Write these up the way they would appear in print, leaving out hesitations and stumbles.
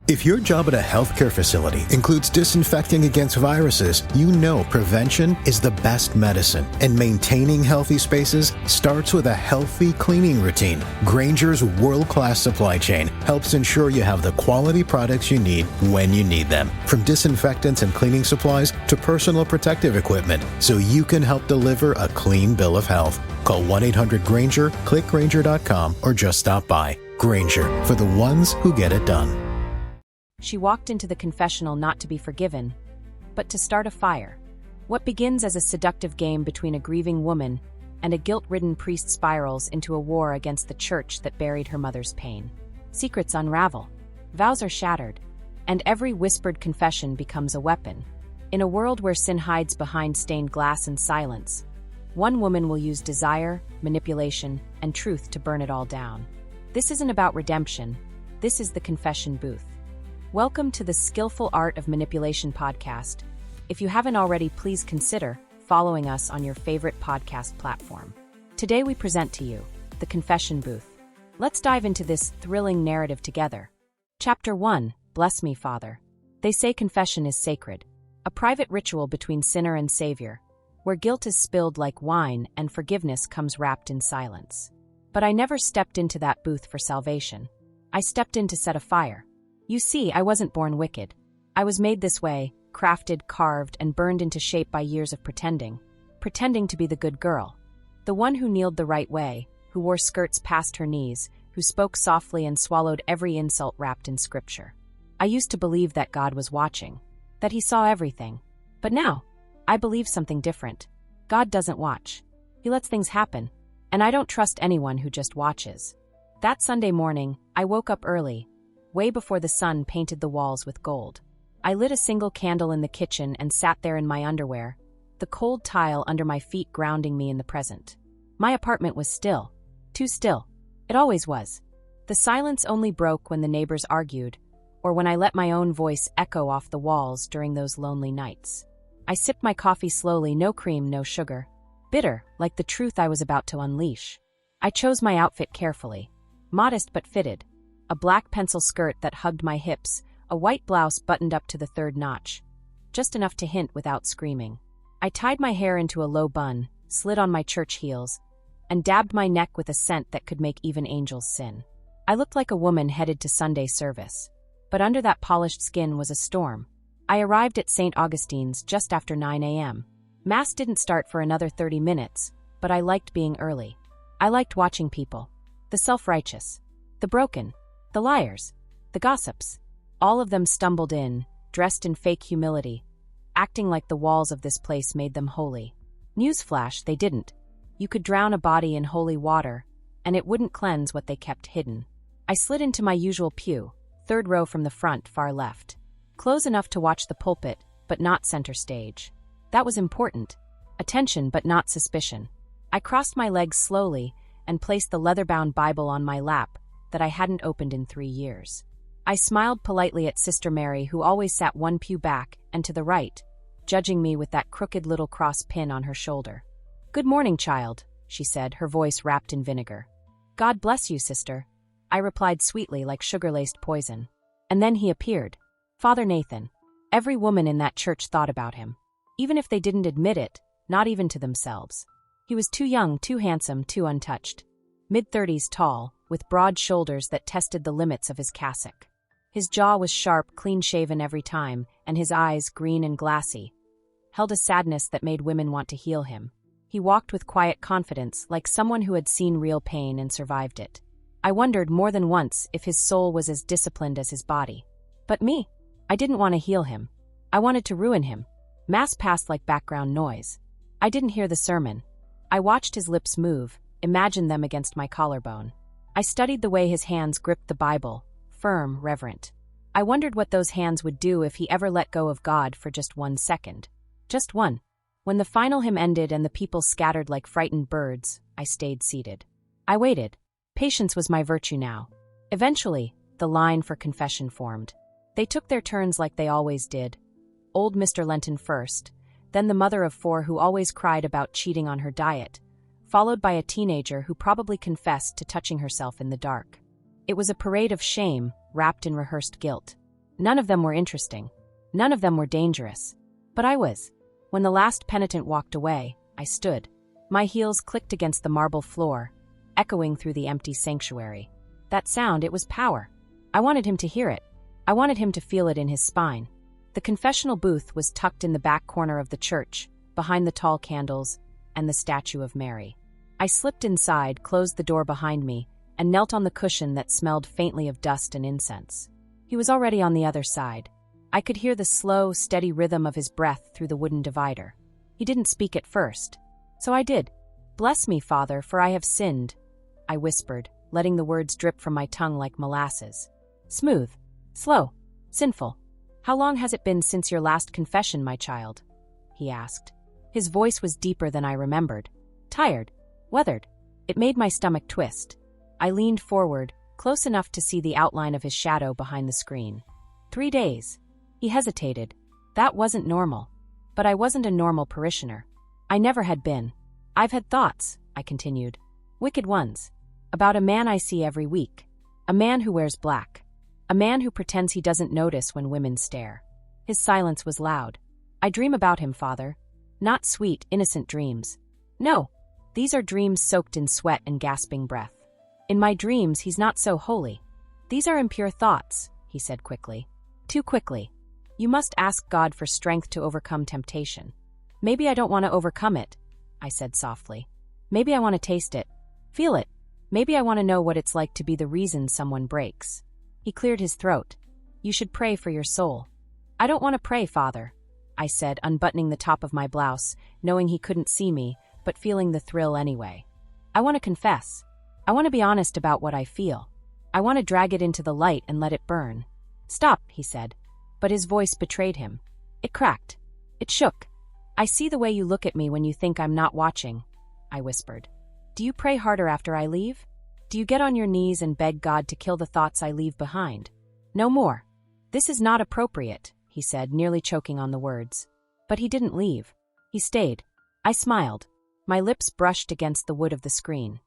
If your job at a healthcare facility includes disinfecting against viruses, you know prevention is the best medicine, and maintaining healthy spaces starts with a healthy cleaning routine. Grainger's world-class supply chain helps ensure you have the quality products you need when you need them, from disinfectants and cleaning supplies to personal protective equipment, so you can help deliver a clean bill of health. Call 1-800-GRAINGER, click Grainger.com, or just stop by. Grainger, for the ones who get it done. She walked into the confessional not to be forgiven, but to start a fire. What begins as a seductive game between a grieving woman and a guilt-ridden priest spirals into a war against the church that buried her mother's pain. Secrets unravel, vows are shattered, and every whispered confession becomes a weapon. In a world where sin hides behind stained glass and silence, one woman will use desire, manipulation, and truth to burn it all down. This isn't about redemption. This is the confession booth. Welcome to the Skillful Art of Manipulation podcast. If you haven't already, please consider following us on your favorite podcast platform. Today we present to you the confession booth. Let's dive into this thrilling narrative together. Chapter 1, Bless Me, Father. They say confession is sacred, a private ritual between sinner and savior, where guilt is spilled like wine and forgiveness comes wrapped in silence. But I never stepped into that booth for salvation. I stepped in to set a fire. You see, I wasn't born wicked. I was made this way, crafted, carved, and burned into shape by years of pretending to be the good girl. The one who kneeled the right way, who wore skirts past her knees, who spoke softly and swallowed every insult wrapped in scripture. I used to believe that God was watching, that he saw everything. But now, I believe something different. God doesn't watch. He lets things happen, and I don't trust anyone who just watches. That Sunday morning, I woke up early, way before the sun painted the walls with gold. I lit a single candle in the kitchen and sat there in my underwear, the cold tile under my feet grounding me in the present. My apartment was still. Too still. It always was. The silence only broke when the neighbors argued, or when I let my own voice echo off the walls during those lonely nights. I sipped my coffee slowly, no cream, no sugar. Bitter, like the truth I was about to unleash. I chose my outfit carefully. Modest but fitted. A black pencil skirt that hugged my hips, a white blouse buttoned up to the third notch, just enough to hint without screaming. I tied my hair into a low bun, slid on my church heels, and dabbed my neck with a scent that could make even angels sin. I looked like a woman headed to Sunday service, but under that polished skin was a storm. I arrived at St. Augustine's just after 9 a.m. Mass didn't start for another 30 minutes, but I liked being early. I liked watching people. The self-righteous. The broken. The liars, the gossips, all of them stumbled in, dressed in fake humility, acting like the walls of this place made them holy. Newsflash, they didn't. You could drown a body in holy water, and it wouldn't cleanse what they kept hidden. I slid into my usual pew, third row from the front, far left. Close enough to watch the pulpit, but not center stage. That was important. Attention, but not suspicion. I crossed my legs slowly and placed the leather-bound Bible on my lap, that I hadn't opened in 3 years. I smiled politely at Sister Mary, who always sat one pew back and to the right, judging me with that crooked little cross pin on her shoulder. "Good morning, child," she said, her voice wrapped in vinegar. "God bless you, sister," I replied sweetly like sugar-laced poison. And then he appeared. Father Nathan. Every woman in that church thought about him. Even if they didn't admit it, not even to themselves. He was too young, too handsome, too untouched. Mid-30s tall, with broad shoulders that tested the limits of his cassock. His jaw was sharp, clean-shaven every time, and his eyes, green and glassy, held a sadness that made women want to heal him. He walked with quiet confidence, like someone who had seen real pain and survived it. I wondered more than once if his soul was as disciplined as his body. But me? I didn't want to heal him. I wanted to ruin him. Mass passed like background noise. I didn't hear the sermon. I watched his lips move, imagined them against my collarbone. I studied the way his hands gripped the Bible, firm, reverent. I wondered what those hands would do if he ever let go of God for just 1 second. Just one. When the final hymn ended and the people scattered like frightened birds, I stayed seated. I waited. Patience was my virtue now. Eventually, the line for confession formed. They took their turns like they always did. Old Mr. Lenton first, then the mother of 4 who always cried about cheating on her diet, followed by a teenager who probably confessed to touching herself in the dark. It was a parade of shame, wrapped in rehearsed guilt. None of them were interesting. None of them were dangerous. But I was. When the last penitent walked away, I stood. My heels clicked against the marble floor, echoing through the empty sanctuary. That sound, it was power. I wanted him to hear it. I wanted him to feel it in his spine. The confessional booth was tucked in the back corner of the church, behind the tall candles and the statue of Mary. I slipped inside, closed the door behind me, and knelt on the cushion that smelled faintly of dust and incense. He was already on the other side. I could hear the slow, steady rhythm of his breath through the wooden divider. He didn't speak at first. So I did. "Bless me, Father, for I have sinned," I whispered, letting the words drip from my tongue like molasses. "Smooth. Slow. Sinful. How long has it been since your last confession, my child?" he asked. His voice was deeper than I remembered. Tired. Weathered. It made my stomach twist. I leaned forward, close enough to see the outline of his shadow behind the screen. 3 days. He hesitated. That wasn't normal. But I wasn't a normal parishioner. I never had been. "I've had thoughts," I continued. "Wicked ones. About a man I see every week. A man who wears black. A man who pretends he doesn't notice when women stare." His silence was loud. "I dream about him, Father. Not sweet, innocent dreams. No. These are dreams soaked in sweat and gasping breath. In my dreams, he's not so holy. These are impure thoughts," he said quickly. "Too quickly. You must ask God for strength to overcome temptation." "Maybe I don't want to overcome it," I said softly. "Maybe I want to taste it. Feel it. Maybe I want to know what it's like to be the reason someone breaks." He cleared his throat. "You should pray for your soul." "I don't want to pray, Father," I said, unbuttoning the top of my blouse, knowing he couldn't see me, but feeling the thrill anyway. "I want to confess. I want to be honest about what I feel. I want to drag it into the light and let it burn." "Stop," he said, but his voice betrayed him. It cracked. It shook. "I see the way you look at me when you think I'm not watching," I whispered. "Do you pray harder after I leave? Do you get on your knees and beg God to kill the thoughts I leave behind?" "No more. This is not appropriate," he said, nearly choking on the words. But he didn't leave. He stayed. I smiled. My lips brushed against the wood of the screen.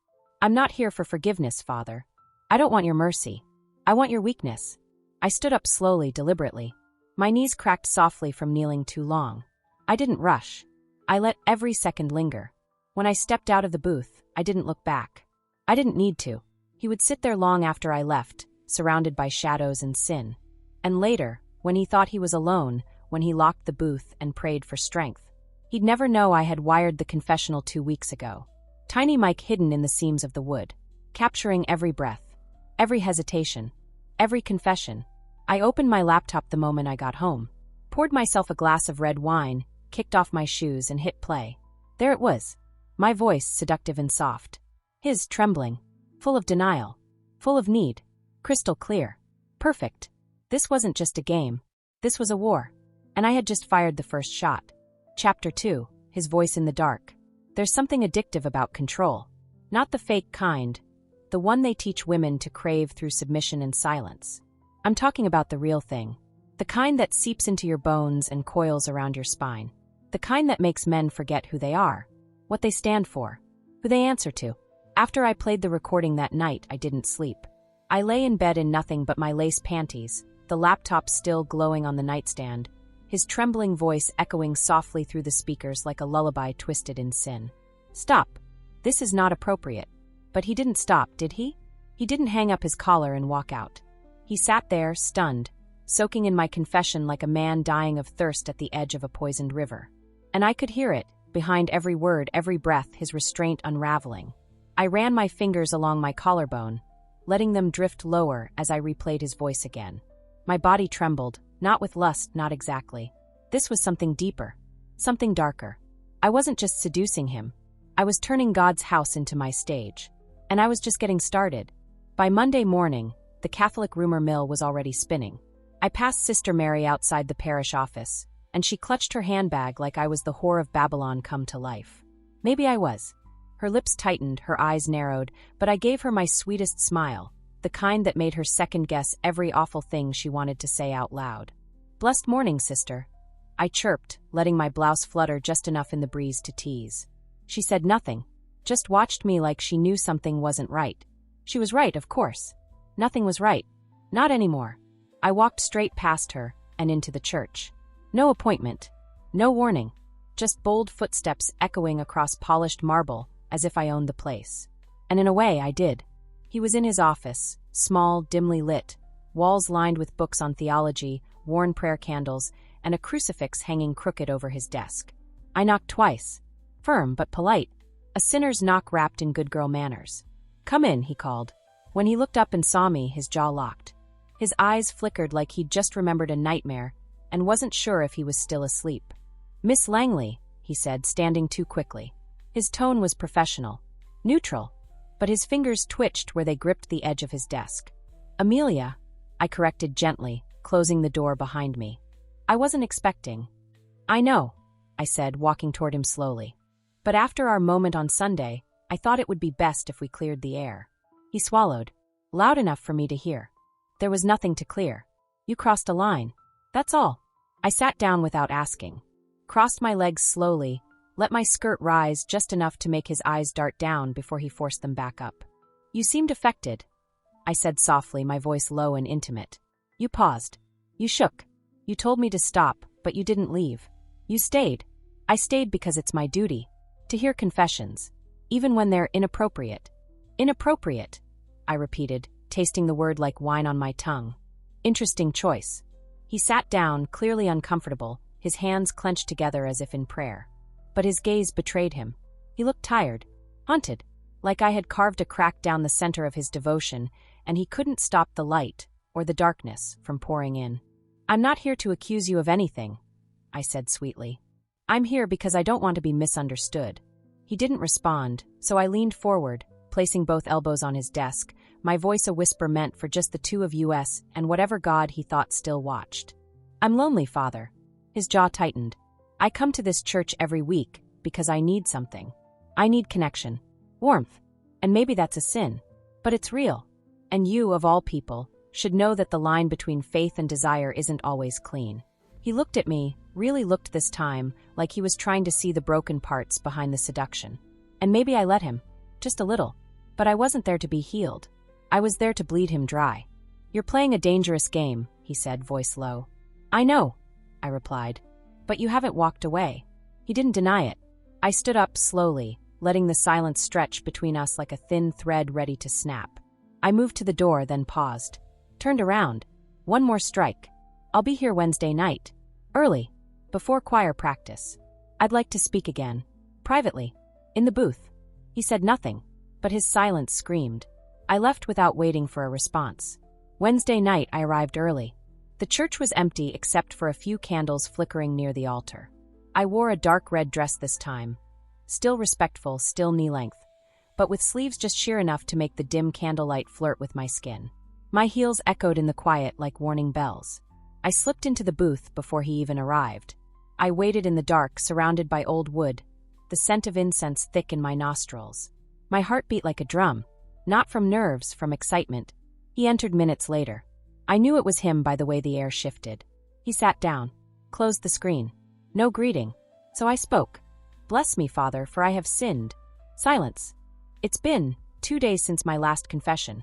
"I'm not here for forgiveness, Father. I don't want your mercy. I want your weakness." I stood up slowly, deliberately. My knees cracked softly from kneeling too long. I didn't rush. I let every second linger. When I stepped out of the booth, I didn't look back. I didn't need to. He would sit there long after I left, surrounded by shadows and sin. And later, when he thought he was alone, when he locked the booth and prayed for strength, he'd never know I had wired the confessional 2 weeks ago. Tiny Mike hidden in the seams of the wood, capturing every breath, every hesitation, every confession. I opened my laptop the moment I got home, poured myself a glass of red wine, kicked off my shoes and hit play. There it was. My voice seductive and soft. His trembling. Full of denial. Full of need. Crystal clear. Perfect. This wasn't just a game. This was a war. And I had just fired the first shot. Chapter 2. His voice in the dark. There's something addictive about control. Not the fake kind. The one they teach women to crave through submission and silence. I'm talking about the real thing. The kind that seeps into your bones and coils around your spine. The kind that makes men forget who they are, what they stand for, who they answer to. After I played the recording that night, I didn't sleep. I lay in bed in nothing but my lace panties, the laptop still glowing on the nightstand, his trembling voice echoing softly through the speakers like a lullaby twisted in sin. "Stop. This is not appropriate." But he didn't stop, did he? He didn't hang up his collar and walk out. He sat there, stunned, soaking in my confession like a man dying of thirst at the edge of a poisoned river. And I could hear it, behind every word, every breath, his restraint unraveling. I ran my fingers along my collarbone, letting them drift lower as I replayed his voice again. My body trembled, not with lust, not exactly. This was something deeper, something darker. I wasn't just seducing him. I was turning God's house into my stage. And I was just getting started. By Monday morning, the Catholic rumor mill was already spinning. I passed Sister Mary outside the parish office, and she clutched her handbag like I was the whore of Babylon come to life. Maybe I was. Her lips tightened, her eyes narrowed, but I gave her my sweetest smile, the kind that made her second-guess every awful thing she wanted to say out loud. "Blessed morning, sister," I chirped, letting my blouse flutter just enough in the breeze to tease. She said nothing, just watched me like she knew something wasn't right. She was right, of course. Nothing was right. Not anymore. I walked straight past her and into the church. No appointment. No warning. Just bold footsteps echoing across polished marble as if I owned the place. And in a way, I did. He was in his office, small, dimly lit, walls lined with books on theology, worn prayer candles, and a crucifix hanging crooked over his desk. I knocked twice. Firm but polite. A sinner's knock wrapped in good girl manners. "Come in," he called. When he looked up and saw me, his jaw locked. His eyes flickered like he'd just remembered a nightmare and wasn't sure if he was still asleep. "Miss Langley," he said, standing too quickly. His tone was professional, neutral, but his fingers twitched where they gripped the edge of his desk. "Amelia," I corrected gently, closing the door behind me. "I wasn't expecting." "I know," I said, walking toward him slowly. "But after our moment on Sunday, I thought it would be best if we cleared the air." He swallowed, loud enough for me to hear. "There was nothing to clear. You crossed a line. That's all." I sat down without asking, crossed my legs slowly, let my skirt rise just enough to make his eyes dart down before he forced them back up. "You seemed affected," I said softly, my voice low and intimate. "You paused. You shook. You told me to stop, but you didn't leave. You stayed. I stayed because it's my duty to hear confessions, even when they're inappropriate." "Inappropriate," I repeated, tasting the word like wine on my tongue. "Interesting choice." He sat down, clearly uncomfortable, his hands clenched together as if in prayer. But his gaze betrayed him. He looked tired, haunted, like I had carved a crack down the center of his devotion, and he couldn't stop the light, or the darkness, from pouring in. "I'm not here to accuse you of anything," I said sweetly. "I'm here because I don't want to be misunderstood." He didn't respond, so I leaned forward, placing both elbows on his desk, my voice a whisper meant for just the two of us and whatever God he thought still watched. "I'm lonely, Father." His jaw tightened. "I come to this church every week because I need something. I need connection, warmth, and maybe that's a sin, but it's real. And you, of all people, should know that the line between faith and desire isn't always clean." He looked at me, really looked this time, like he was trying to see the broken parts behind the seduction. And maybe I let him, just a little, but I wasn't there to be healed. I was there to bleed him dry. "You're playing a dangerous game," he said, voice low. "I know," I replied. "But you haven't walked away." He didn't deny it. I stood up slowly, letting the silence stretch between us like a thin thread ready to snap. I moved to the door, then paused. Turned around. "One more strike. I'll be here Wednesday night. Early. Before choir practice. I'd like to speak again. Privately. In the booth." He said nothing, but his silence screamed. I left without waiting for a response. Wednesday night I arrived early. The church was empty except for a few candles flickering near the altar. I wore a dark red dress this time. Still respectful, still knee-length, but with sleeves just sheer enough to make the dim candlelight flirt with my skin. My heels echoed in the quiet like warning bells. I slipped into the booth before he even arrived. I waited in the dark, surrounded by old wood, the scent of incense thick in my nostrils. My heart beat like a drum, not from nerves, from excitement. He entered minutes later. I knew it was him by the way the air shifted. He sat down, closed the screen. No greeting. So I spoke. "Bless me, Father, for I have sinned." Silence. "It's been 2 days since my last confession."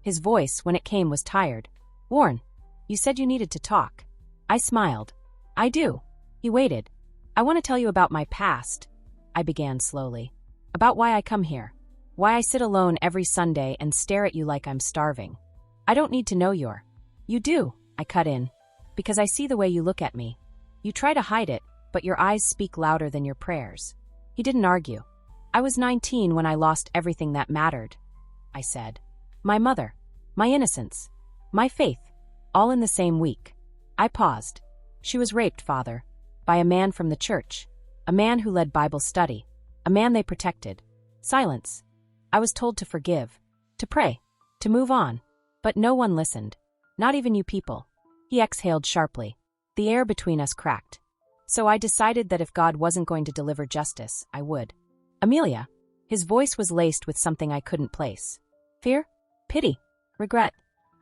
His voice, when it came, was tired. "Warren, you said you needed to talk." I smiled. "I do." He waited. "I want to tell you about my past," I began slowly. "About why I come here. Why I sit alone every Sunday and stare at you like I'm starving. I don't need to know your." "You do," I cut in. "Because I see the way you look at me. You try to hide it, but your eyes speak louder than your prayers." He didn't argue. "I was 19 when I lost everything that mattered," I said. "My mother, my innocence, my faith, all in the same week." I paused. "She was raped, Father, by a man from the church, a man who led Bible study, a man they protected." Silence. I was told to forgive, to pray, to move on, but no one listened. Not even you people. He exhaled sharply. The air between us cracked. So I decided that if God wasn't going to deliver justice, I would. "Amelia." His voice was laced with something I couldn't place. Fear? Pity? Regret?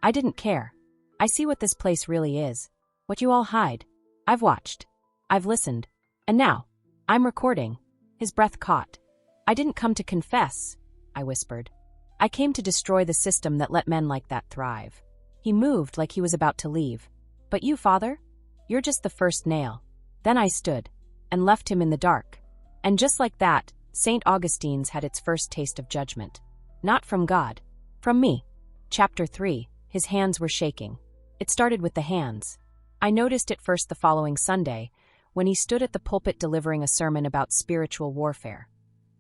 I didn't care. I see what this place really is. What you all hide. I've watched. I've listened. And now, I'm recording. His breath caught. "I didn't come to confess," I whispered. "I came to destroy the system that let men like that thrive." He moved like he was about to leave. But you, Father? You're just the first nail. Then I stood and left him in the dark. And just like that, St. Augustine's had its first taste of judgment. Not from God. From me. Chapter 3. His hands were shaking. It started with the hands. I noticed it first the following Sunday, when he stood at the pulpit delivering a sermon about spiritual warfare,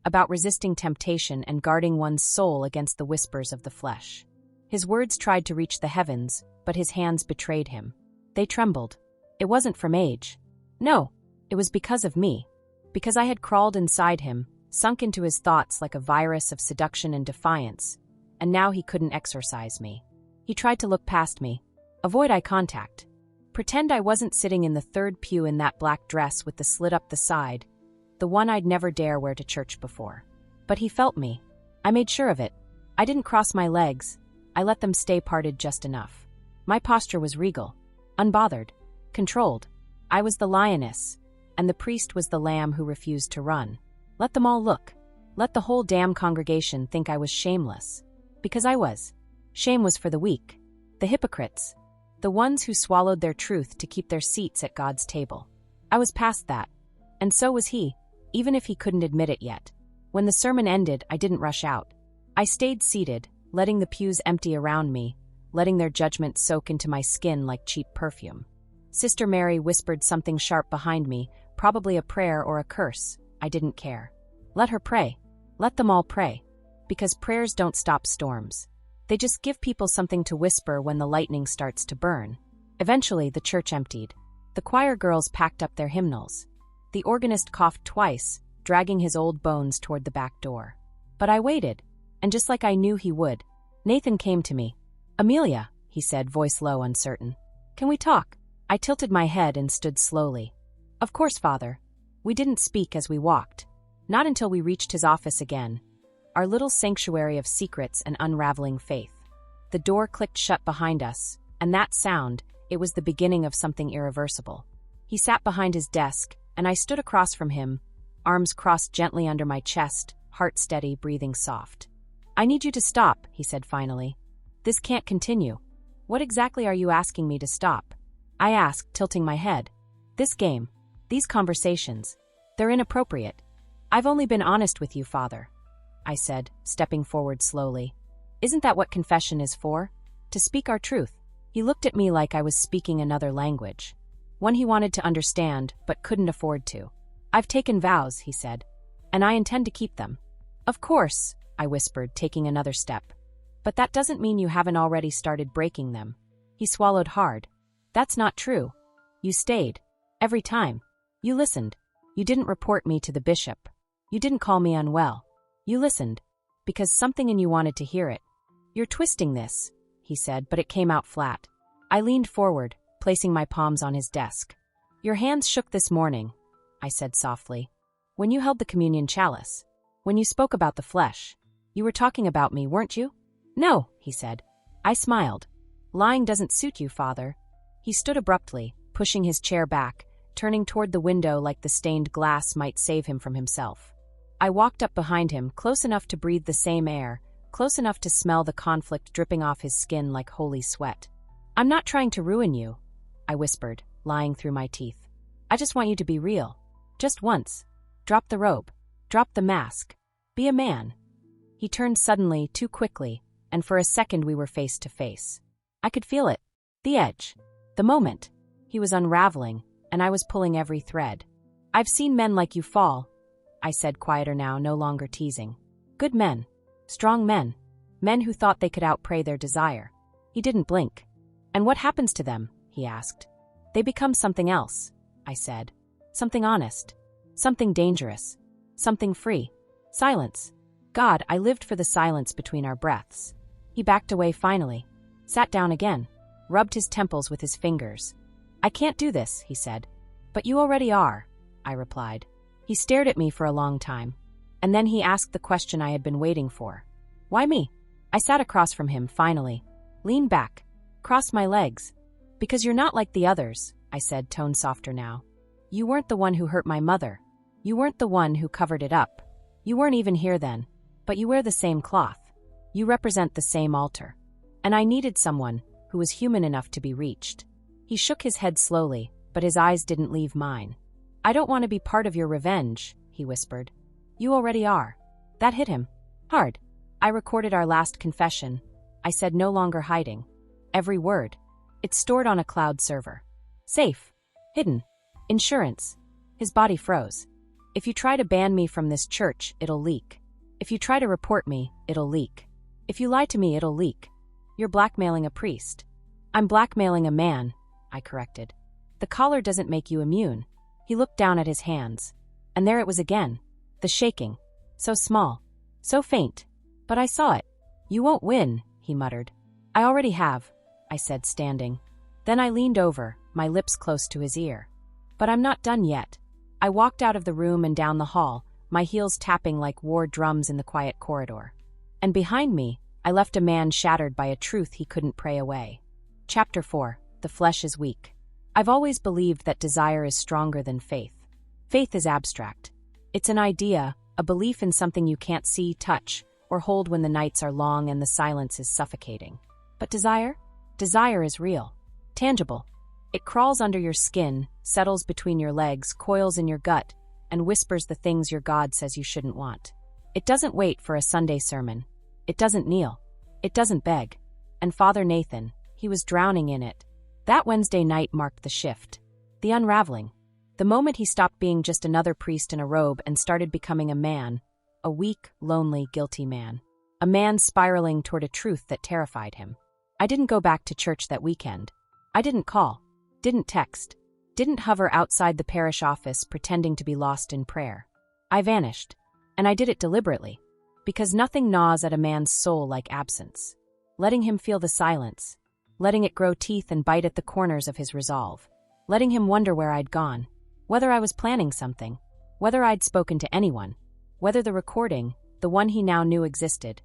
about resisting temptation and guarding one's soul against the whispers of the flesh. His words tried to reach the heavens, but his hands betrayed him. They trembled. It wasn't from age. No, it was because of me. Because I had crawled inside him, sunk into his thoughts like a virus of seduction and defiance, and now he couldn't exorcise me. He tried to look past me, avoid eye contact, pretend I wasn't sitting in the third pew in that black dress with the slit up the side, the one I'd never dare wear to church before. But he felt me. I made sure of it. I didn't cross my legs. I let them stay parted just enough. My posture was regal, unbothered, controlled. I was the lioness, and the priest was the lamb who refused to run. Let them all look. Let the whole damn congregation think I was shameless. Because I was. Shame was for the weak, the hypocrites, the ones who swallowed their truth to keep their seats at God's table. I was past that. And so was he, even if he couldn't admit it yet. When the sermon ended, I didn't rush out. I stayed seated, letting the pews empty around me, letting their judgment soak into my skin like cheap perfume. Sister Mary whispered something sharp behind me, probably a prayer or a curse. I didn't care. Let her pray. Let them all pray. Because prayers don't stop storms. They just give people something to whisper when the lightning starts to burn. Eventually, the church emptied. The choir girls packed up their hymnals. The organist coughed twice, dragging his old bones toward the back door. But I waited, and just like I knew he would, Nathan came to me. "Amelia," he said, voice low, uncertain. "Can we talk?" I tilted my head and stood slowly. "Of course, Father." We didn't speak as we walked. Not until we reached his office again. Our little sanctuary of secrets and unraveling faith. The door clicked shut behind us, and that sound, it was the beginning of something irreversible. He sat behind his desk, and I stood across from him, arms crossed gently under my chest, heart steady, breathing soft. "I need you to stop," he said finally. "This can't continue." "What exactly are you asking me to stop?" I asked, tilting my head. "This game, these conversations, they're inappropriate." "I've only been honest with you, Father," I said, stepping forward slowly. "Isn't that what confession is for? To speak our truth?" He looked at me like I was speaking another language. One he wanted to understand, but couldn't afford to. "I've taken vows," he said, "and I intend to keep them." "Of course," I whispered, taking another step. "But that doesn't mean you haven't already started breaking them." He swallowed hard. "That's not true. You stayed. Every time. You listened. You didn't report me to the bishop. You didn't call me unwell. You listened. Because something in you wanted to hear it. You're twisting this," he said, but it came out flat. I leaned forward, placing my palms on his desk. "Your hands shook this morning," I said softly. "When you held the communion chalice. When you spoke about the flesh. You were talking about me, weren't you?" "No," he said. I smiled. "Lying doesn't suit you, Father." He stood abruptly, pushing his chair back, turning toward the window like the stained glass might save him from himself. I walked up behind him, close enough to breathe the same air, close enough to smell the conflict dripping off his skin like holy sweat. "I'm not trying to ruin you," I whispered, lying through my teeth. "I just want you to be real. Just once. Drop the robe. Drop the mask. Be a man." He turned suddenly, too quickly, and for a second we were face to face. I could feel it. The edge. The moment. He was unraveling, and I was pulling every thread. "I've seen men like you fall," I said, quieter now, no longer teasing. "Good men. Strong men. Men who thought they could outpray their desire." He didn't blink. "And what happens to them?" he asked. "They become something else," I said. "Something honest. Something dangerous. Something free. Silence. God, I lived for the silence between our breaths." He backed away finally. Sat down again. Rubbed his temples with his fingers. "I can't do this," he said. "But you already are," I replied. He stared at me for a long time. And then he asked the question I had been waiting for. "Why me?" I sat across from him, finally. Leaned back. Crossed my legs. "Because you're not like the others," I said, tone softer now. "You weren't the one who hurt my mother. You weren't the one who covered it up. You weren't even here then. But you wear the same cloth. You represent the same altar. And I needed someone who was human enough to be reached. He shook his head slowly, but his eyes didn't leave mine. "I don't want to be part of your revenge," he whispered. "You already are." That hit him hard. I recorded our last confession. I said no longer hiding. Every word. It's stored on a cloud server. Safe. Hidden. Insurance. His body froze. "If you try to ban me from this church, it'll leak. If you try to report me, it'll leak. If you lie to me, it'll leak. You're blackmailing a priest." "I'm blackmailing a man," I corrected. "The collar doesn't make you immune." He looked down at his hands. And there it was again. The shaking. So small. So faint. But I saw it. "You won't win," he muttered. "I already have," I said, standing. Then I leaned over, my lips close to his ear. "But I'm not done yet." I walked out of the room and down the hall, my heels tapping like war drums in the quiet corridor. And behind me, I left a man shattered by a truth he couldn't pray away. Chapter 4. The flesh is weak. I've always believed that desire is stronger than faith. Faith is abstract. It's an idea, a belief in something you can't see, touch, or hold when the nights are long and the silence is suffocating. But desire? Desire is real. Tangible. It crawls under your skin, settles between your legs, coils in your gut, and whispers the things your God says you shouldn't want. It doesn't wait for a Sunday sermon. It doesn't kneel. It doesn't beg. And Father Nathan, he was drowning in it. That Wednesday night marked the shift. The unraveling. The moment he stopped being just another priest in a robe and started becoming a man. A weak, lonely, guilty man. A man spiraling toward a truth that terrified him. I didn't go back to church that weekend. I didn't call. Didn't text. Didn't hover outside the parish office pretending to be lost in prayer. I vanished. And I did it deliberately. Because nothing gnaws at a man's soul like absence. Letting him feel the silence. Letting it grow teeth and bite at the corners of his resolve. Letting him wonder where I'd gone. Whether I was planning something. Whether I'd spoken to anyone. Whether the recording, the one he now knew existed,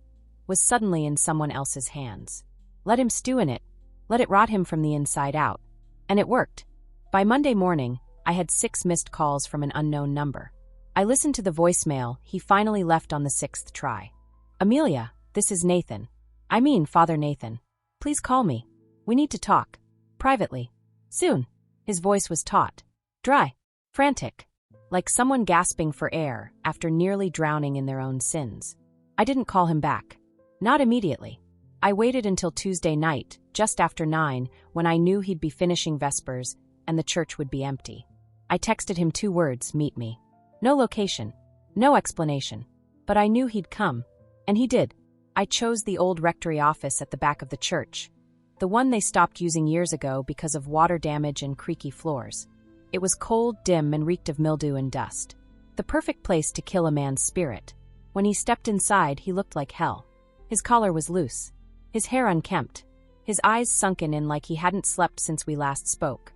was suddenly in someone else's hands. Let him stew in it. Let it rot him from the inside out. And it worked. By Monday morning, I had 6 missed calls from an unknown number. I listened to the voicemail he finally left on the 6th try. "Amelia, this is Nathan. I mean Father Nathan. Please call me. We need to talk. Privately. Soon." His voice was taut. Dry. Frantic. Like someone gasping for air after nearly drowning in their own sins. I didn't call him back. Not immediately. I waited until Tuesday night, just after 9, when I knew he'd be finishing Vespers and the church would be empty. I texted him 2 words, "Meet me." No location. No explanation. But I knew he'd come. And he did. I chose the old rectory office at the back of the church. The one they stopped using years ago because of water damage and creaky floors. It was cold, dim, and reeked of mildew and dust. The perfect place to kill a man's spirit. When he stepped inside, he looked like hell. His collar was loose. His hair unkempt. His eyes sunken in like he hadn't slept since we last spoke.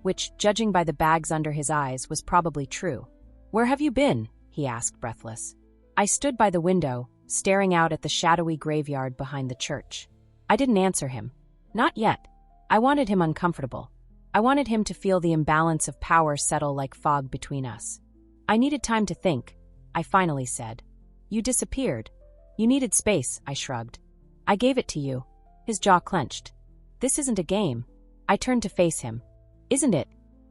Which, judging by the bags under his eyes, was probably true. "Where have you been?" he asked, breathless. I stood by the window, staring out at the shadowy graveyard behind the church. I didn't answer him. Not yet. I wanted him uncomfortable. I wanted him to feel the imbalance of power settle like fog between us. "I needed time to think," I finally said. "You disappeared." "You needed space," I shrugged. "I gave it to you." His jaw clenched. "This isn't a game." I turned to face him. "Isn't it?"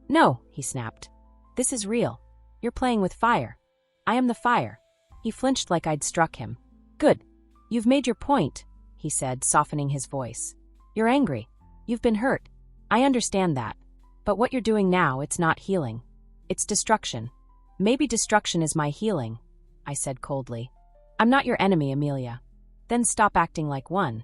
"No," he snapped. "This is real. You're playing with fire." "I am the fire." He flinched like I'd struck him. "Good. You've made your point," he said, softening his voice. "You're angry. You've been hurt. I understand that. But what you're doing now, it's not healing. It's destruction." "Maybe destruction is my healing," I said coldly. "I'm not your enemy, Amelia." "Then stop acting like one."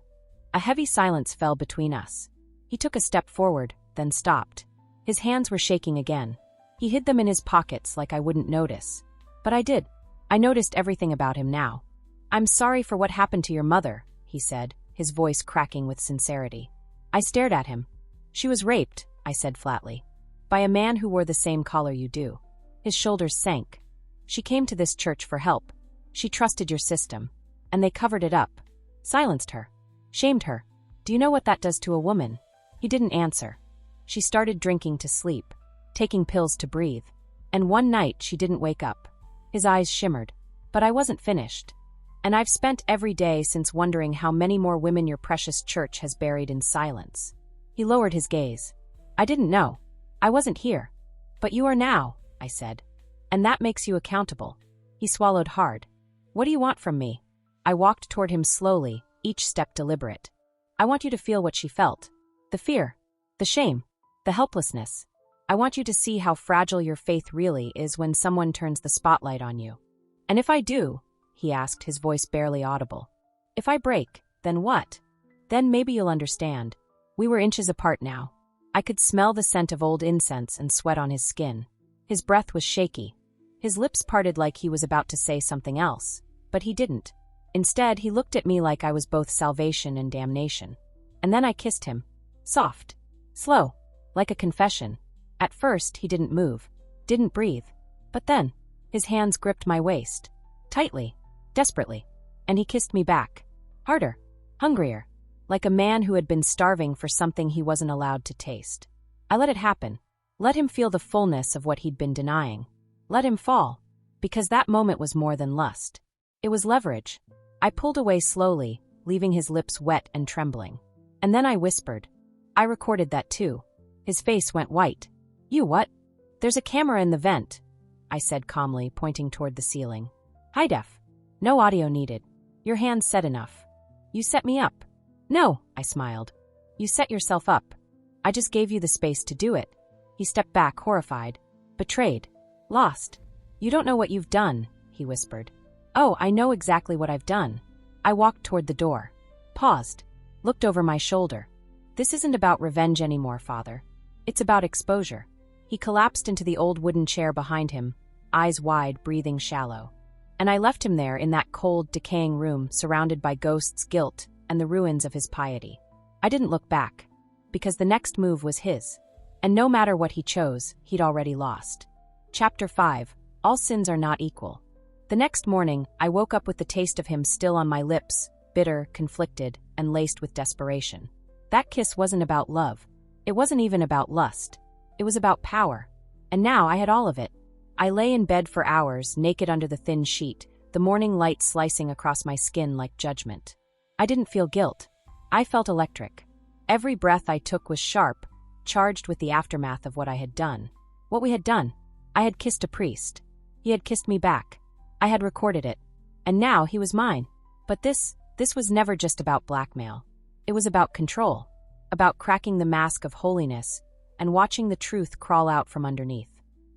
A heavy silence fell between us. He took a step forward, then stopped. His hands were shaking again. He hid them in his pockets like I wouldn't notice. But I did. I noticed everything about him now. "I'm sorry for what happened to your mother," he said, his voice cracking with sincerity. I stared at him. "She was raped," I said flatly. "By a man who wore the same collar you do." His shoulders sank. "She came to this church for help. She trusted your system. And they covered it up. Silenced her. Shamed her. Do you know what that does to a woman?" He didn't answer. "She started drinking to sleep. Taking pills to breathe. And one night she didn't wake up." His eyes shimmered. But I wasn't finished. And I've spent every day since wondering how many more women your precious church has buried in silence. He lowered his gaze. I didn't know. I wasn't here. But you are now, I said. And that makes you accountable. He swallowed hard. What do you want from me? I walked toward him slowly, each step deliberate. I want you to feel what she felt. The fear. The shame. The helplessness. I want you to see how fragile your faith really is when someone turns the spotlight on you. And if I do, he asked, his voice barely audible. If I break, then what? Then maybe you'll understand. We were inches apart now. I could smell the scent of old incense and sweat on his skin. His breath was shaky. His lips parted like he was about to say something else, but he didn't. Instead, he looked at me like I was both salvation and damnation. And then I kissed him. Soft. Slow. Like a confession. At first, he didn't move. Didn't breathe. But then, his hands gripped my waist. Tightly. Desperately. And he kissed me back. Harder. Hungrier. Like a man who had been starving for something he wasn't allowed to taste. I let it happen. Let him feel the fullness of what he'd been denying. Let him fall. Because that moment was more than lust. It was leverage. I pulled away slowly, leaving his lips wet and trembling. And then I whispered. I recorded that too. His face went white. You what? There's a camera in the vent, I said calmly, pointing toward the ceiling. High def. No audio needed. Your hands said enough. You set me up. No, I smiled. You set yourself up. I just gave you the space to do it. He stepped back, horrified. Betrayed. Lost. You don't know what you've done, he whispered. Oh, I know exactly what I've done. I walked toward the door. Paused. Looked over my shoulder. This isn't about revenge anymore, Father. It's about exposure. He collapsed into the old wooden chair behind him, eyes wide, breathing shallow. And I left him there in that cold, decaying room, surrounded by ghosts, guilt, and the ruins of his piety. I didn't look back, because the next move was his. And no matter what he chose, he'd already lost. Chapter 5. All sins are not equal. The next morning, I woke up with the taste of him still on my lips, bitter, conflicted, and laced with desperation. That kiss wasn't about love. It wasn't even about lust. It was about power. And now I had all of it. I lay in bed for hours, naked under the thin sheet, the morning light slicing across my skin like judgment. I didn't feel guilt. I felt electric. Every breath I took was sharp, charged with the aftermath of what I had done. What we had done. I had kissed a priest. He had kissed me back. I had recorded it. And now he was mine. But this was never just about blackmail. It was about control. About cracking the mask of holiness and watching the truth crawl out from underneath.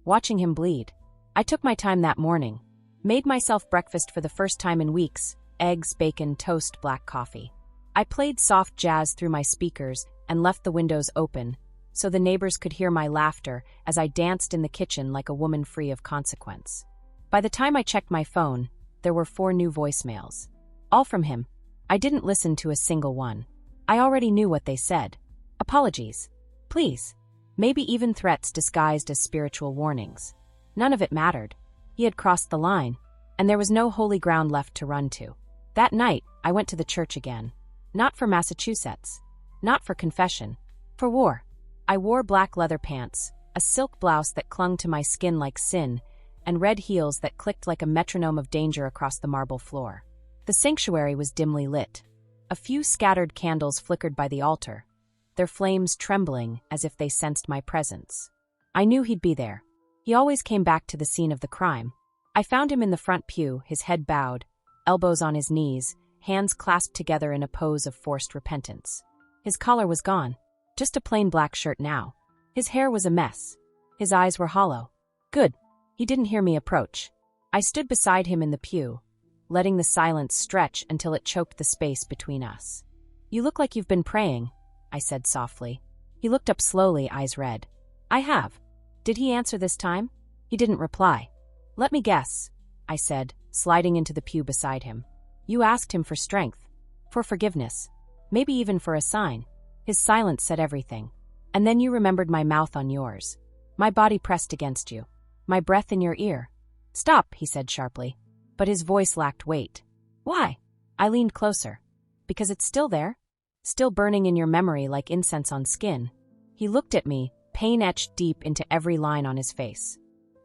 Watching him bleed. I took my time that morning. Made myself breakfast for the first time in weeks. Eggs, bacon, toast, black coffee. I played soft jazz through my speakers and left the windows open so the neighbors could hear my laughter as I danced in the kitchen like a woman free of consequence. By the time I checked my phone, there were 4 new voicemails. All from him. I didn't listen to a single one. I already knew what they said. Apologies. Please. Maybe even threats disguised as spiritual warnings. None of it mattered. He had crossed the line, and there was no holy ground left to run to. That night, I went to the church again. Not for Massachusetts. Not for confession. For war. I wore black leather pants, a silk blouse that clung to my skin like sin, and red heels that clicked like a metronome of danger across the marble floor. The sanctuary was dimly lit. A few scattered candles flickered by the altar, their flames trembling as if they sensed my presence. I knew he'd be there. He always came back to the scene of the crime. I found him in the front pew, his head bowed, elbows on his knees, hands clasped together in a pose of forced repentance. His collar was gone, just a plain black shirt now. His hair was a mess. His eyes were hollow. Good. He didn't hear me approach. I stood beside him in the pew, letting the silence stretch until it choked the space between us. You look like you've been praying, I said softly. He looked up slowly, eyes red. I have. Did he answer this time? He didn't reply. Let me guess, I said, sliding into the pew beside him. You asked him for strength, for forgiveness, maybe even for a sign. His silence said everything. And then you remembered my mouth on yours. My body pressed against you. My breath in your ear. Stop, he said sharply. But his voice lacked weight. Why? I leaned closer. Because it's still there? Still burning in your memory like incense on skin. He looked at me, pain etched deep into every line on his face.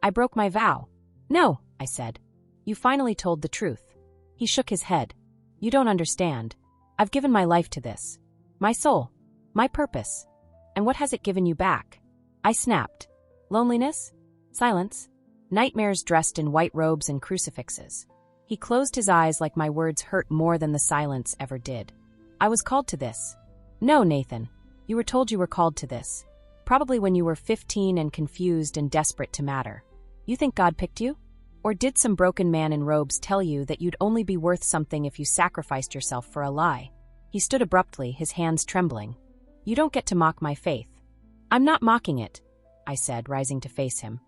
I broke my vow. No, I said. You finally told the truth. He shook his head. You don't understand. I've given my life to this. My soul. My purpose. And what has it given you back? I snapped. Loneliness? Silence? Nightmares dressed in white robes and crucifixes. He closed his eyes like my words hurt more than the silence ever did. I was called to this. No, Nathan. You were told you were called to this. Probably when you were 15 and confused and desperate to matter. You think God picked you? Or did some broken man in robes tell you that you'd only be worth something if you sacrificed yourself for a lie? He stood abruptly, his hands trembling. You don't get to mock my faith. I'm not mocking it, I said, rising to face him.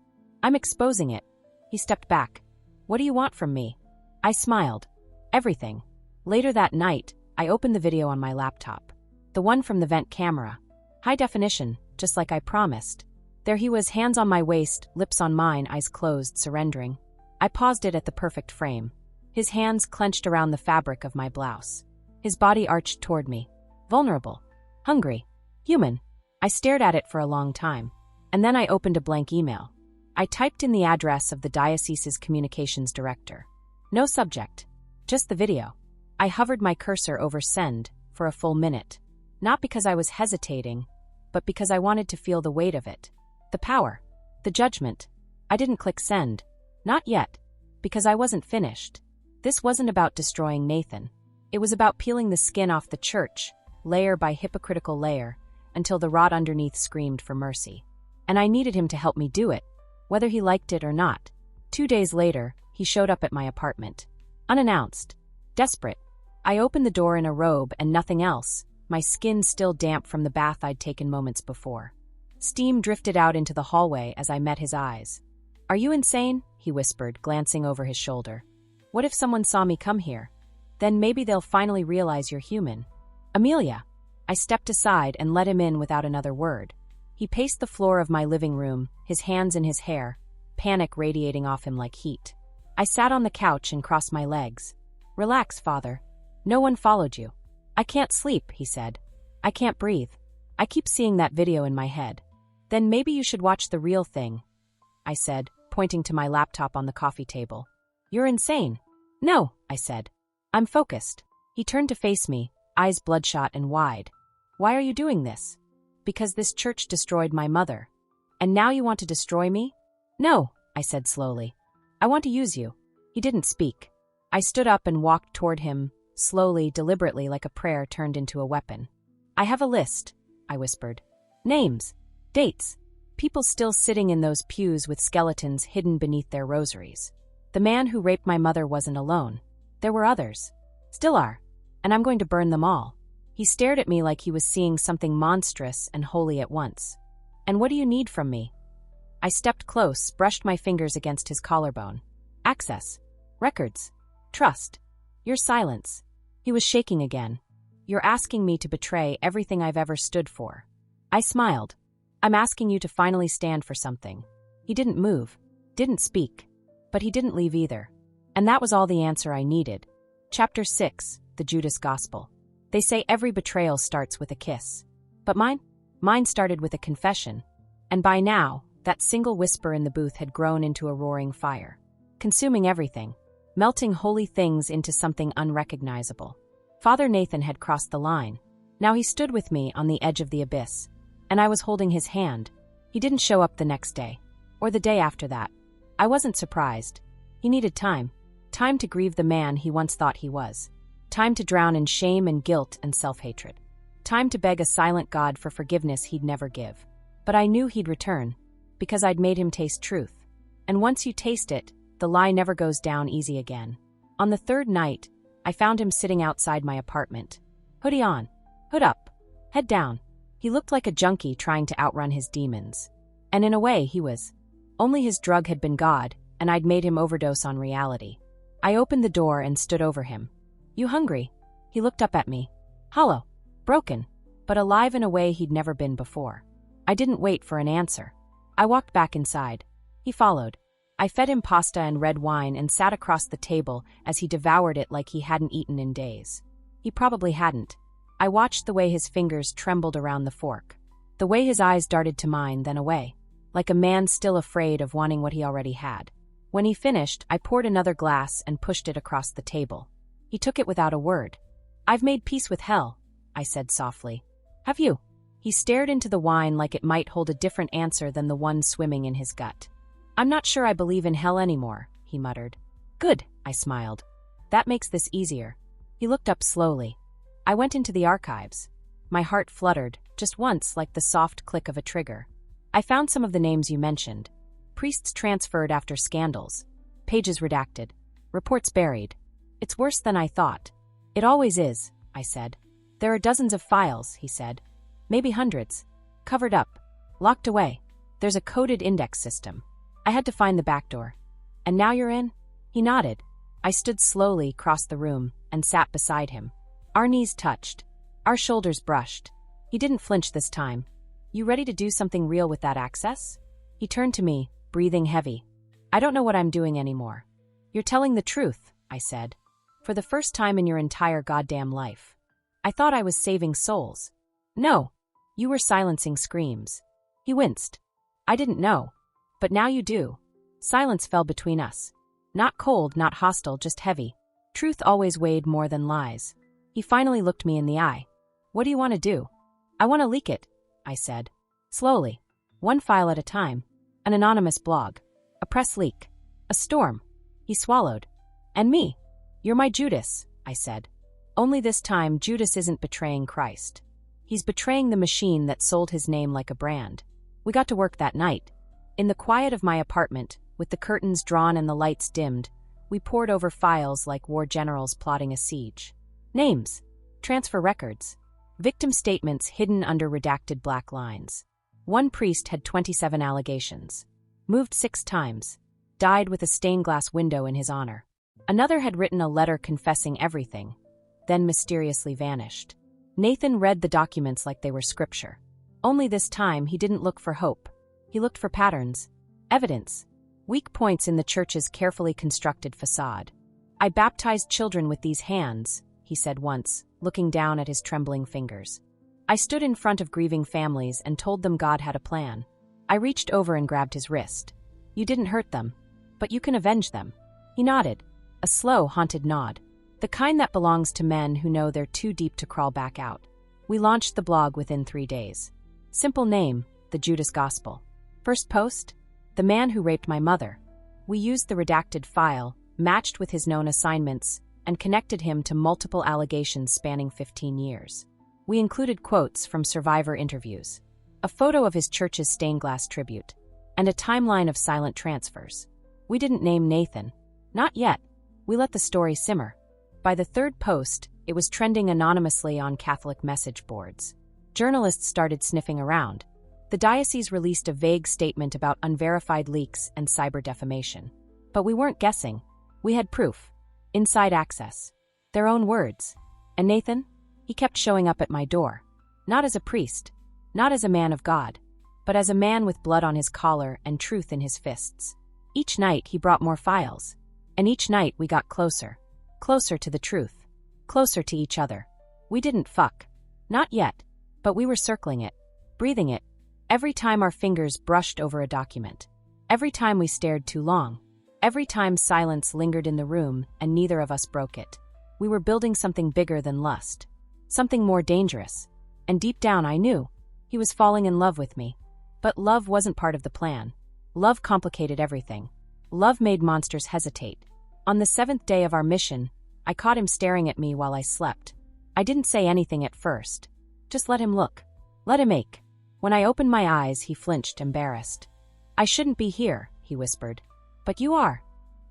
I'm exposing it. He stepped back. What do you want from me? I smiled. Everything. Later that night, I opened the video on my laptop. The one from the vent camera. High definition, just like I promised. There he was, hands on my waist, lips on mine, eyes closed, surrendering. I paused it at the perfect frame. His hands clenched around the fabric of my blouse. His body arched toward me. Vulnerable. Hungry. Human. I stared at it for a long time. And then I opened a blank email. I typed in the address of the diocese's communications director. No subject. Just the video. I hovered my cursor over send for a full minute. Not because I was hesitating, but because I wanted to feel the weight of it. The power. The judgment. I didn't click send. Not yet. Because I wasn't finished. This wasn't about destroying Nathan. It was about peeling the skin off the church, layer by hypocritical layer, until the rot underneath screamed for mercy. And I needed him to help me do it, whether he liked it or not. 2 days later, he showed up at my apartment. Unannounced. Desperate. I opened the door in a robe and nothing else, my skin still damp from the bath I'd taken moments before. Steam drifted out into the hallway as I met his eyes. Are you insane? He whispered, glancing over his shoulder. What if someone saw me come here? Then maybe they'll finally realize you're human. Amelia. I stepped aside and let him in without another word. He paced the floor of my living room, his hands in his hair, panic radiating off him like heat. I sat on the couch and crossed my legs. Relax, Father. No one followed you. I can't sleep, he said. I can't breathe. I keep seeing that video in my head. Then maybe you should watch the real thing, I said, pointing to my laptop on the coffee table. You're insane. No, I said. I'm focused. He turned to face me, eyes bloodshot and wide. Why are you doing this? Because this church destroyed my mother. And now you want to destroy me? No, I said slowly. I want to use you. He didn't speak. I stood up and walked toward him, slowly, deliberately, like a prayer turned into a weapon. I have a list, I whispered. Names. Dates. People still sitting in those pews with skeletons hidden beneath their rosaries. The man who raped my mother wasn't alone. There were others. Still are. And I'm going to burn them all. He stared at me like he was seeing something monstrous and holy at once. And what do you need from me? I stepped close, brushed my fingers against his collarbone. Access. Records. Trust. Your silence. He was shaking again. You're asking me to betray everything I've ever stood for. I smiled. I'm asking you to finally stand for something. He didn't move, didn't speak, but he didn't leave either. And that was all the answer I needed. Chapter 6, the Judas Gospel. They say every betrayal starts with a kiss. But mine started with a confession. And by now, that single whisper in the booth had grown into a roaring fire, consuming everything, melting holy things into something unrecognizable. Father Nathan had crossed the line. Now he stood with me on the edge of the abyss, and I was holding his hand. He didn't show up the next day, or the day after that. I wasn't surprised. He needed time. Time to grieve the man he once thought he was. Time to drown in shame and guilt and self-hatred. Time to beg a silent God for forgiveness he'd never give. But I knew he'd return, because I'd made him taste truth. And once you taste it, the lie never goes down easy again. On the third night, I found him sitting outside my apartment. Hoodie on, hood up, head down. He looked like a junkie trying to outrun his demons. And in a way, he was. Only his drug had been God, and I'd made him overdose on reality. I opened the door and stood over him. You hungry? He looked up at me. Hollow, broken, but alive in a way he'd never been before. I didn't wait for an answer. I walked back inside. He followed. I fed him pasta and red wine and sat across the table as he devoured it like he hadn't eaten in days. He probably hadn't. I watched the way his fingers trembled around the fork, the way his eyes darted to mine, then away, like a man still afraid of wanting what he already had. When he finished, I poured another glass and pushed it across the table. He took it without a word. "I've made peace with hell," I said softly. "Have you?" He stared into the wine like it might hold a different answer than the one swimming in his gut. "I'm not sure I believe in hell anymore," he muttered. "Good," I smiled. "That makes this easier." He looked up slowly. I went into the archives. My heart fluttered, just once, like the soft click of a trigger. I found some of the names you mentioned. Priests transferred after scandals. Pages redacted. Reports buried. "It's worse than I thought." "It always is," I said. "There are dozens of files," he said. "Maybe hundreds. Covered up. Locked away. There's a coded index system. I had to find the back door." "And now you're in?" He nodded. I stood slowly, crossed the room, and sat beside him. Our knees touched. Our shoulders brushed. He didn't flinch this time. "You ready to do something real with that access?" He turned to me, breathing heavy. "I don't know what I'm doing anymore." "You're telling the truth," I said. "For the first time in your entire goddamn life." "I thought I was saving souls." "No. You were silencing screams." He winced. "I didn't know. But now you do." Silence fell between us. Not cold, not hostile, just heavy. Truth always weighed more than lies. He finally looked me in the eye. "What do you want to do?" "I want to leak it," I said. Slowly. One file at a time. An anonymous blog. A press leak. A storm. He swallowed. "And me?" "You're my Judas," I said. "Only this time, Judas isn't betraying Christ. He's betraying the machine that sold his name like a brand." We got to work that night. In the quiet of my apartment, with the curtains drawn and the lights dimmed, we pored over files like war generals plotting a siege. Names. Transfer records. Victim statements hidden under redacted black lines. One priest had 27 allegations. Moved 6 times. Died with a stained glass window in his honor. Another had written a letter confessing everything, then mysteriously vanished. Nathan read the documents like they were scripture. Only this time he didn't look for hope. He looked for patterns. Evidence. Weak points in the church's carefully constructed facade. "I baptized children with these hands," he said once, looking down at his trembling fingers. "I stood in front of grieving families and told them God had a plan." I reached over and grabbed his wrist. "You didn't hurt them, but you can avenge them." He nodded. A slow, haunted nod. The kind that belongs to men who know they're too deep to crawl back out. We launched the blog within 3 days. Simple name, The Judas Gospel. First post? The man who raped my mother. We used the redacted file, matched with his known assignments, and connected him to multiple allegations spanning 15 years. We included quotes from survivor interviews, a photo of his church's stained glass tribute, and a timeline of silent transfers. We didn't name Nathan. Not yet. We let the story simmer. By the 3rd post, it was trending anonymously on Catholic message boards. Journalists started sniffing around. The diocese released a vague statement about unverified leaks and cyber defamation. But we weren't guessing. We had proof. Inside access. Their own words. And Nathan? He kept showing up at my door. Not as a priest. Not as a man of God. But as a man with blood on his collar and truth in his fists. Each night he brought more files. And each night we got closer. Closer to the truth. Closer to each other. We didn't fuck. Not yet. But we were circling it. Breathing it. Every time our fingers brushed over a document. Every time we stared too long. Every time silence lingered in the room and neither of us broke it. We were building something bigger than lust. Something more dangerous. And deep down I knew. He was falling in love with me. But love wasn't part of the plan. Love complicated everything. Love made monsters hesitate. On the 7th day of our mission, I caught him staring at me while I slept. I didn't say anything at first. Just let him look. Let him ache. When I opened my eyes, he flinched, embarrassed. "I shouldn't be here," he whispered. "But you are.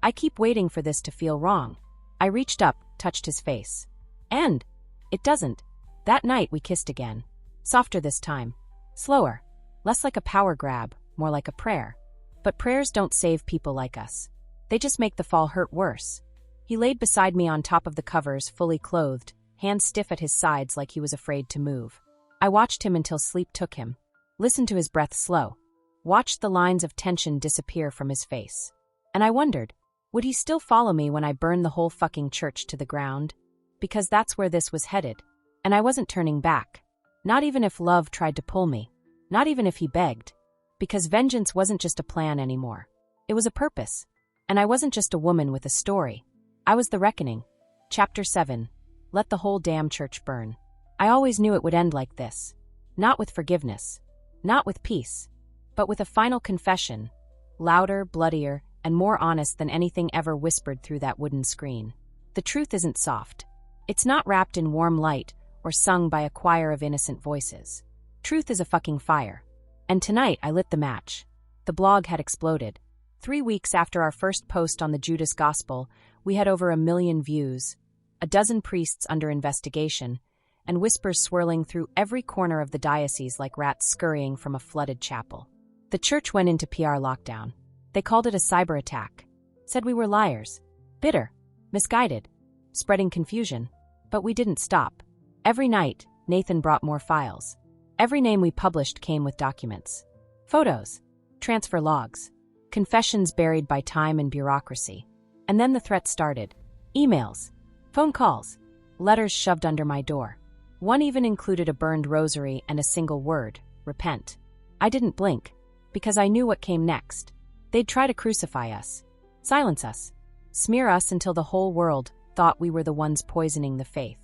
I keep waiting for this to feel wrong." I reached up, touched his face. And it doesn't. That night we kissed again. Softer this time. Slower. Less like a power grab, more like a prayer. But prayers don't save people like us. They just make the fall hurt worse. He laid beside me on top of the covers, fully clothed, hands stiff at his sides like he was afraid to move. I watched him until sleep took him. Listened to his breath slow. Watched the lines of tension disappear from his face. And I wondered, would he still follow me when I burned the whole fucking church to the ground? Because that's where this was headed. And I wasn't turning back. Not even if love tried to pull me. Not even if he begged. Because vengeance wasn't just a plan anymore. It was a purpose. And I wasn't just a woman with a story. I was the reckoning. Chapter 7. Let the whole damn church burn. I always knew it would end like this. Not with forgiveness. Not with peace. But with a final confession. Louder, bloodier, and more honest than anything ever whispered through that wooden screen. The truth isn't soft. It's not wrapped in warm light or sung by a choir of innocent voices. Truth is a fucking fire. And tonight I lit the match. The blog had exploded. 3 weeks after our first post on the Judas Gospel, we had over 1 million views, a dozen priests under investigation, and whispers swirling through every corner of the diocese like rats scurrying from a flooded chapel. The church went into PR lockdown. They called it a cyber attack. Said we were liars. Bitter. Misguided. Spreading confusion. But we didn't stop. Every night, Nathan brought more files. Every name we published came with documents. Photos. Transfer logs. Confessions buried by time and bureaucracy. And then the threats started. Emails. Phone calls. Letters shoved under my door. One even included a burned rosary and a single word, repent. I didn't blink, because I knew what came next. They'd try to crucify us. Silence us. Smear us until the whole world thought we were the ones poisoning the faith.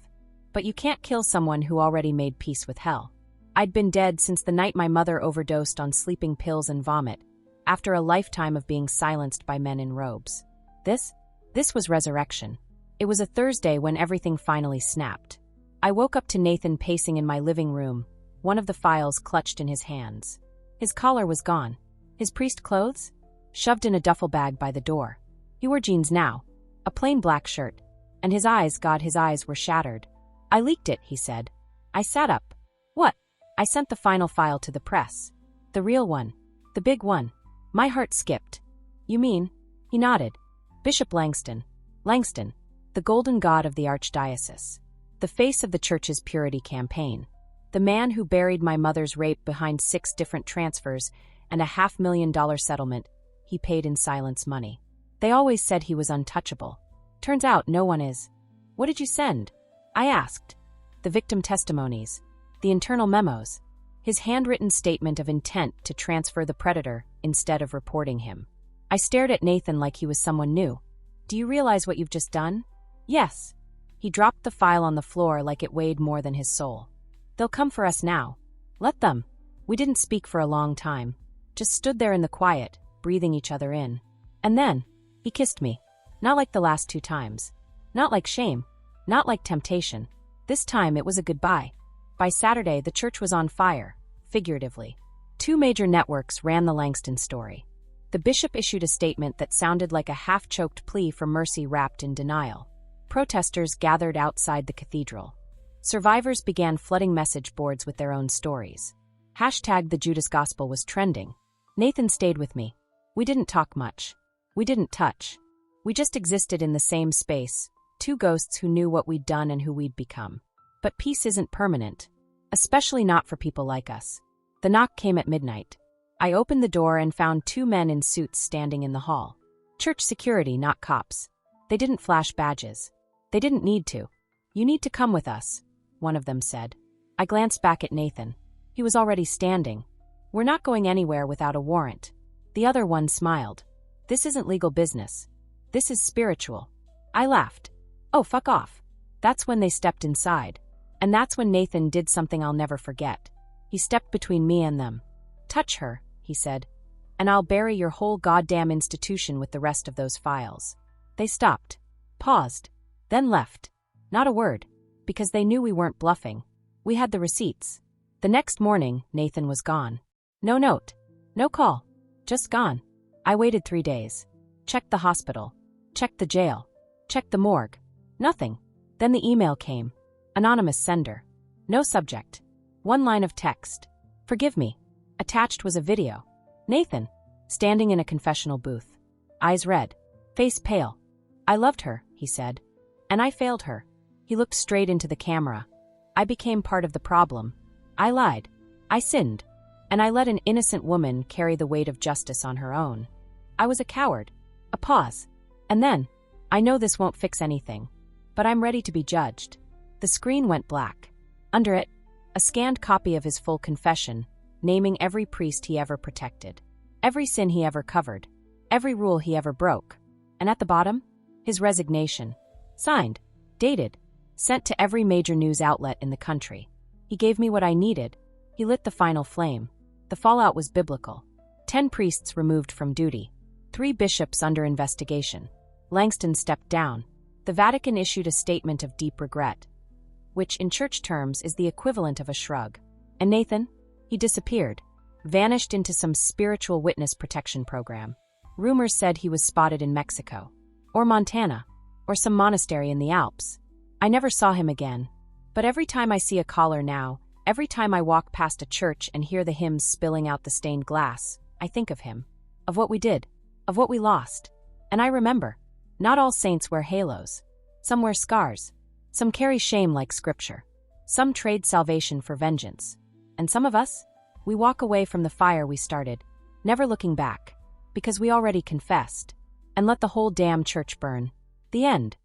But you can't kill someone who already made peace with hell. I'd been dead since the night my mother overdosed on sleeping pills and vomit, after a lifetime of being silenced by men in robes. This was resurrection. It was a Thursday when everything finally snapped. I woke up to Nathan pacing in my living room, one of the files clutched in his hands. His collar was gone. His priest clothes? Shoved in a duffel bag by the door. He wore jeans now, a plain black shirt, and his eyes, God, his eyes were shattered. I leaked it, he said. I sat up. What? I sent the final file to the press. The real one. The big one. My heart skipped. You mean? He nodded. Bishop Langston, the golden god of the archdiocese. The face of the church's purity campaign. The man who buried my mother's rape behind 6 different transfers and a $500,000 settlement he paid in silence money. They always said he was untouchable. Turns out no one is. What did you send? I asked. The victim testimonies. The internal memos. His handwritten statement of intent to transfer the predator instead of reporting him. I stared at Nathan like he was someone new. Do you realize what you've just done? Yes. He dropped the file on the floor like it weighed more than his soul. They'll come for us now. Let them. We didn't speak for a long time. Just stood there in the quiet, breathing each other in. And then, he kissed me. Not like the last 2 times. Not like shame. Not like temptation. This time it was a goodbye. By Saturday, the church was on fire, figuratively. 2 major networks ran the Langston story. The bishop issued a statement that sounded like a half-choked plea for mercy wrapped in denial. Protesters gathered outside the cathedral. Survivors began flooding message boards with their own stories. # the Judas Gospel was trending. Nathan stayed with me. We didn't talk much. We didn't touch. We just existed in the same space, 2 ghosts who knew what we'd done and who we'd become. But peace isn't permanent, especially not for people like us. The knock came at midnight. I opened the door and found 2 men in suits standing in the hall. Church security, not cops. They didn't flash badges. They didn't need to. You need to come with us, one of them said. I glanced back at Nathan. He was already standing. We're not going anywhere without a warrant. The other one smiled. This isn't legal business. This is spiritual. I laughed. Oh, fuck off. That's when they stepped inside. And that's when Nathan did something I'll never forget. He stepped between me and them. Touch her, he said, and I'll bury your whole goddamn institution with the rest of those files. They stopped, paused, then left. Not a word, because they knew we weren't bluffing. We had the receipts. The next morning, Nathan was gone. No note, no call, just gone. I waited 3 days. Checked the hospital, checked the jail, checked the morgue. Nothing. Then the email came. Anonymous sender. No subject. 1 line of text. Forgive me. Attached was a video. Nathan, standing in a confessional booth. Eyes red. Face pale. I loved her, he said. And I failed her. He looked straight into the camera. I became part of the problem. I lied. I sinned. And I let an innocent woman carry the weight of justice on her own. I was a coward. A pause. And then, I know this won't fix anything, but I'm ready to be judged. The screen went black. Under it, a scanned copy of his full confession, naming every priest he ever protected, every sin he ever covered, every rule he ever broke. And at the bottom, his resignation. Signed, Dated. Sent to every major news outlet in the country. He gave me what I needed. He lit the final flame. The fallout was biblical. 10 priests removed from duty. 3 bishops under investigation. Langston stepped down. The Vatican issued a statement of deep regret, which in church terms is the equivalent of a shrug. And Nathan? He disappeared. Vanished into some spiritual witness protection program. Rumors said he was spotted in Mexico. Or Montana. Or some monastery in the Alps. I never saw him again. But every time I see a collar now, every time I walk past a church and hear the hymns spilling out the stained glass, I think of him. Of what we did. Of what we lost. And I remember. Not all saints wear halos. Some wear scars. Some carry shame like scripture. Some trade salvation for vengeance. And some of us? We walk away from the fire we started, never looking back, because we already confessed, and let the whole damn church burn. The end.